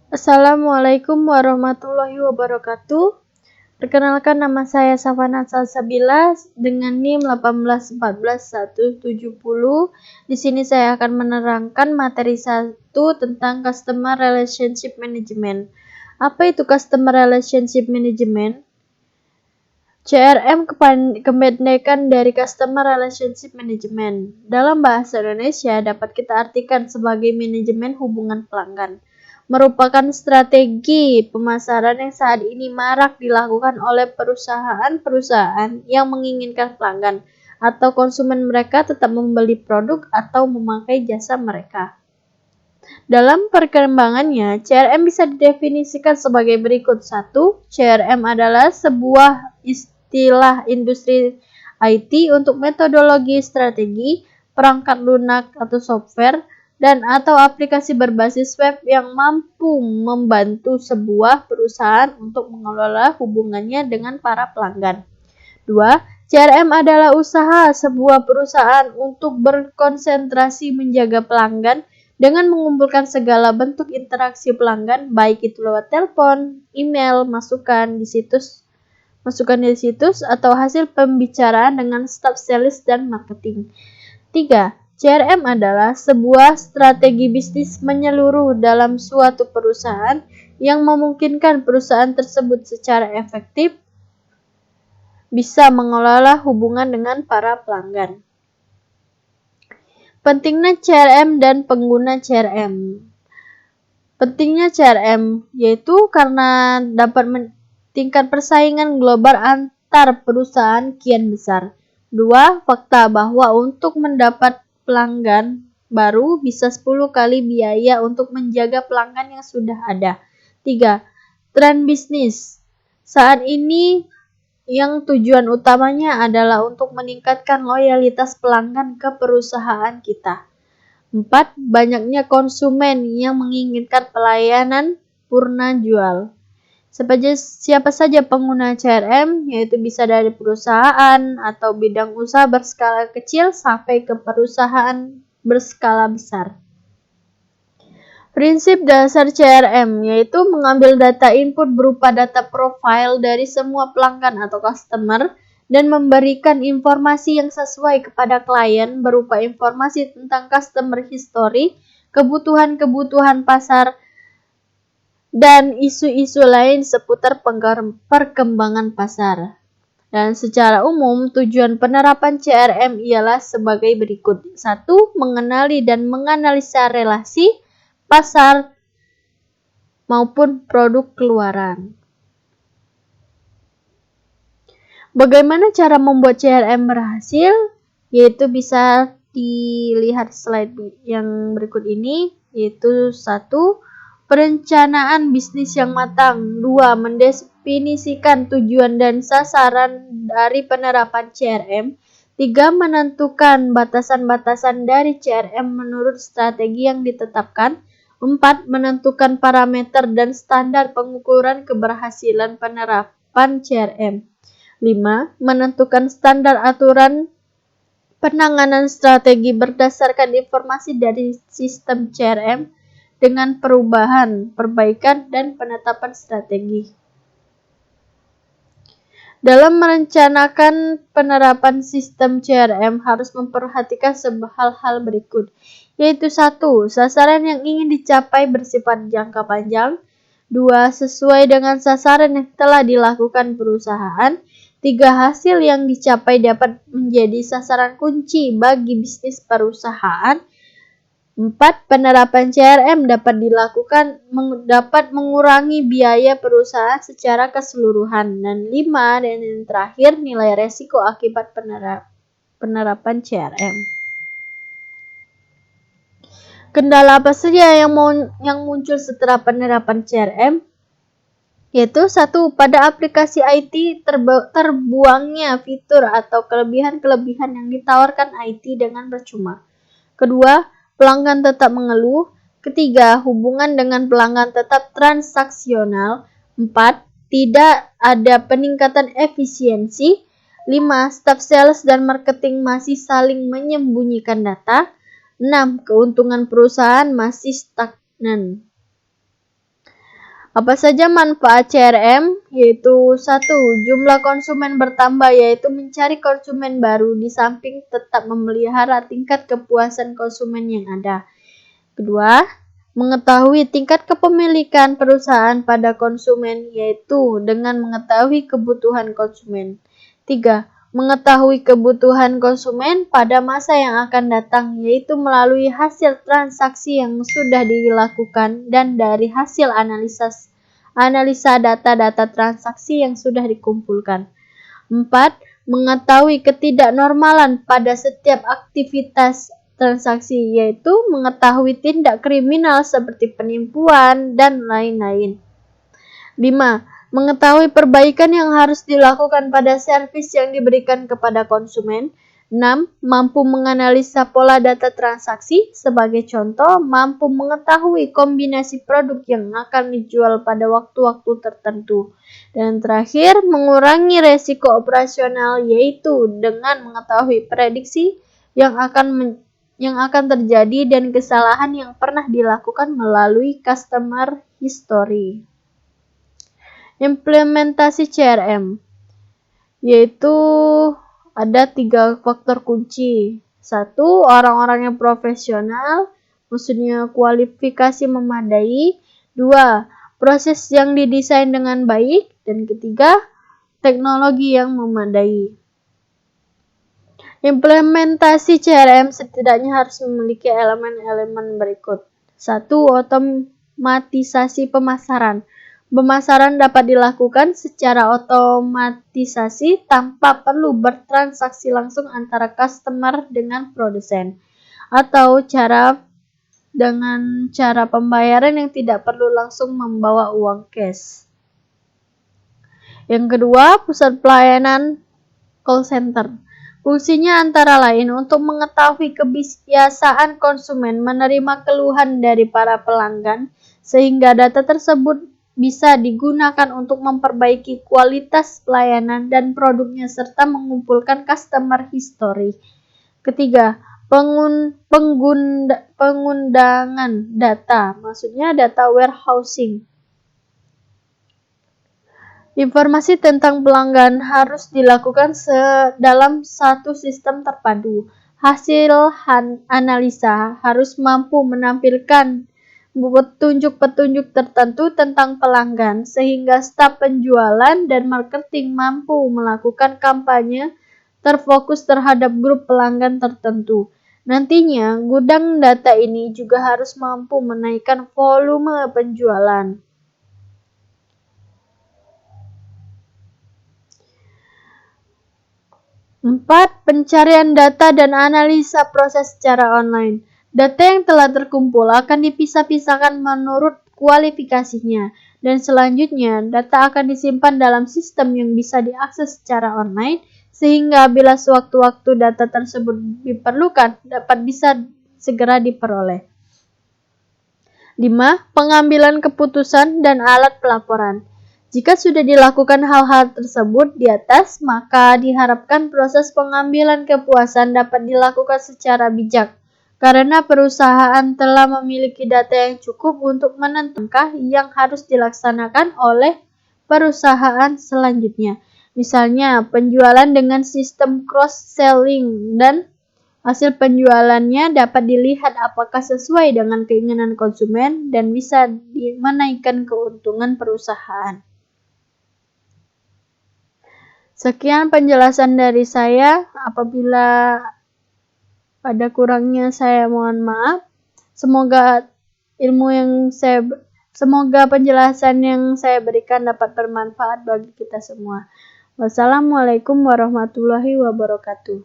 Assalamualaikum warahmatullahi wabarakatuh. Perkenalkan, nama saya Safana Salsabila dengan NIM 1814170. Di sini saya akan menerangkan materi 1 tentang Customer Relationship Management. Apa itu Customer Relationship Management? CRM kependekan dari Customer Relationship Management. Dalam bahasa Indonesia dapat kita artikan sebagai manajemen hubungan pelanggan. Merupakan strategi pemasaran yang saat ini marak dilakukan oleh perusahaan-perusahaan yang menginginkan pelanggan atau konsumen mereka tetap membeli produk atau memakai jasa mereka. Dalam perkembangannya, CRM bisa didefinisikan sebagai berikut. 1. CRM adalah sebuah istilah industri IT untuk metodologi strategi, perangkat lunak atau software, dan atau aplikasi berbasis web yang mampu membantu sebuah perusahaan untuk mengelola hubungannya dengan para pelanggan. 2. CRM adalah usaha sebuah perusahaan untuk berkonsentrasi menjaga pelanggan dengan mengumpulkan segala bentuk interaksi pelanggan, baik itu lewat telepon, email, masukan di situs atau hasil pembicaraan dengan staf sales dan marketing. 3. CRM adalah sebuah strategi bisnis menyeluruh dalam suatu perusahaan yang memungkinkan perusahaan tersebut secara efektif bisa mengelola hubungan dengan para pelanggan. Pentingnya CRM dan pengguna CRM. Pentingnya CRM yaitu karena dapat tingkat persaingan global antar perusahaan kian besar. 2. Fakta bahwa untuk mendapat pelanggan baru bisa 10 kali biaya untuk menjaga pelanggan yang sudah ada. 3. Tren bisnis. Saat ini yang tujuan utamanya adalah untuk meningkatkan loyalitas pelanggan ke perusahaan kita. 4. Banyaknya konsumen yang menginginkan pelayanan purna jual. Siapa saja pengguna CRM, yaitu bisa dari perusahaan atau bidang usaha berskala kecil sampai ke perusahaan berskala besar. Prinsip dasar CRM yaitu mengambil data input berupa data profile dari semua pelanggan atau customer dan memberikan informasi yang sesuai kepada klien berupa informasi tentang customer history, kebutuhan-kebutuhan pasar, dan isu-isu lain seputar perkembangan pasar. Dan secara umum, tujuan penerapan CRM ialah sebagai berikut. 1. Mengenali dan menganalisa relasi pasar maupun produk keluaran. Bagaimana cara membuat CRM berhasil? Yaitu bisa dilihat slide yang berikut ini, yaitu 1. Perencanaan bisnis yang matang. 2. Mendefinisikan tujuan dan sasaran dari penerapan CRM. 3. Menentukan batasan-batasan dari CRM menurut strategi yang ditetapkan. 4. Menentukan parameter dan standar pengukuran keberhasilan penerapan CRM. 5. Menentukan standar aturan penanganan strategi berdasarkan informasi dari sistem CRM dengan perubahan, perbaikan, dan penetapan strategi. Dalam merencanakan penerapan sistem CRM harus memperhatikan hal-hal berikut, yaitu 1. Sasaran yang ingin dicapai bersifat jangka panjang. 2. Sesuai dengan sasaran yang telah dilakukan perusahaan. 3. Hasil yang dicapai dapat menjadi sasaran kunci bagi bisnis perusahaan. 4. Penerapan CRM dapat mengurangi biaya perusahaan secara keseluruhan. Dan 5. Dan yang terakhir, nilai resiko akibat penerapan CRM. Kendala apa saja yang muncul setelah penerapan CRM? Yaitu 1. Pada aplikasi IT terbuangnya fitur atau kelebihan-kelebihan yang ditawarkan IT dengan percuma. Kedua, pelanggan tetap mengeluh. Ketiga, hubungan dengan pelanggan tetap transaksional. 4. Tidak ada peningkatan efisiensi. 5. Staf sales dan marketing masih saling menyembunyikan data. 6. Keuntungan perusahaan masih stagnan. Apa saja manfaat CRM? Yaitu 1. Jumlah konsumen bertambah, yaitu mencari konsumen baru di samping tetap memelihara tingkat kepuasan konsumen yang ada. Kedua, mengetahui tingkat kepemilikan perusahaan pada konsumen, yaitu dengan mengetahui kebutuhan konsumen. 3. Mengetahui kebutuhan konsumen pada masa yang akan datang, yaitu melalui hasil transaksi yang sudah dilakukan dan dari hasil analisa data-data transaksi yang sudah dikumpulkan. 4. Mengetahui ketidaknormalan pada setiap aktivitas transaksi, yaitu mengetahui tindak kriminal seperti penipuan dan lain-lain. 5. Mengetahui perbaikan yang harus dilakukan pada servis yang diberikan kepada konsumen. 6. Mampu menganalisa pola data transaksi. Sebagai contoh, mampu mengetahui kombinasi produk yang akan dijual pada waktu-waktu tertentu. Dan terakhir, mengurangi resiko operasional, yaitu dengan mengetahui prediksi yang akan terjadi dan kesalahan yang pernah dilakukan melalui customer history. Implementasi CRM, yaitu ada 3 faktor kunci. 1. Orang-orang yang profesional, maksudnya kualifikasi memadai. 2. Proses yang didesain dengan baik. Dan ketiga, teknologi yang memadai. Implementasi CRM setidaknya harus memiliki elemen-elemen berikut. 1. Otomatisasi pemasaran. Pemasaran dapat dilakukan secara otomatisasi tanpa perlu bertransaksi langsung antara customer dengan produsen, atau dengan cara pembayaran yang tidak perlu langsung membawa uang cash. Yang kedua, pusat pelayanan call center. Fungsinya antara lain untuk mengetahui kebiasaan konsumen menerima keluhan dari para pelanggan, sehingga data tersebut bisa digunakan untuk memperbaiki kualitas pelayanan dan produknya serta mengumpulkan customer history. Ketiga, pengundangan data, maksudnya data warehousing. Informasi tentang pelanggan harus dilakukan dalam satu sistem terpadu. Hasil analisa harus mampu menampilkan petunjuk-petunjuk tertentu tentang pelanggan, sehingga staf penjualan dan marketing mampu melakukan kampanye terfokus terhadap grup pelanggan tertentu. Nantinya, gudang data ini juga harus mampu menaikkan volume penjualan. Empat, pencarian data dan analisa proses secara online. Data yang telah terkumpul akan dipisah-pisahkan menurut kualifikasinya, dan selanjutnya data akan disimpan dalam sistem yang bisa diakses secara online, sehingga bila sewaktu-waktu data tersebut diperlukan, dapat bisa segera diperoleh. 5. Pengambilan keputusan dan alat pelaporan. Jika sudah dilakukan hal-hal tersebut di atas, maka diharapkan proses pengambilan keputusan dapat dilakukan secara bijak, karena perusahaan telah memiliki data yang cukup untuk menentukan yang harus dilaksanakan oleh perusahaan selanjutnya. Misalnya, penjualan dengan sistem cross-selling dan hasil penjualannya dapat dilihat apakah sesuai dengan keinginan konsumen dan bisa menaikkan keuntungan perusahaan. Sekian penjelasan dari saya. Apabila ada kurangnya saya mohon maaf. Semoga penjelasan yang saya berikan dapat bermanfaat bagi kita semua. Wassalamualaikum warahmatullahi wabarakatuh.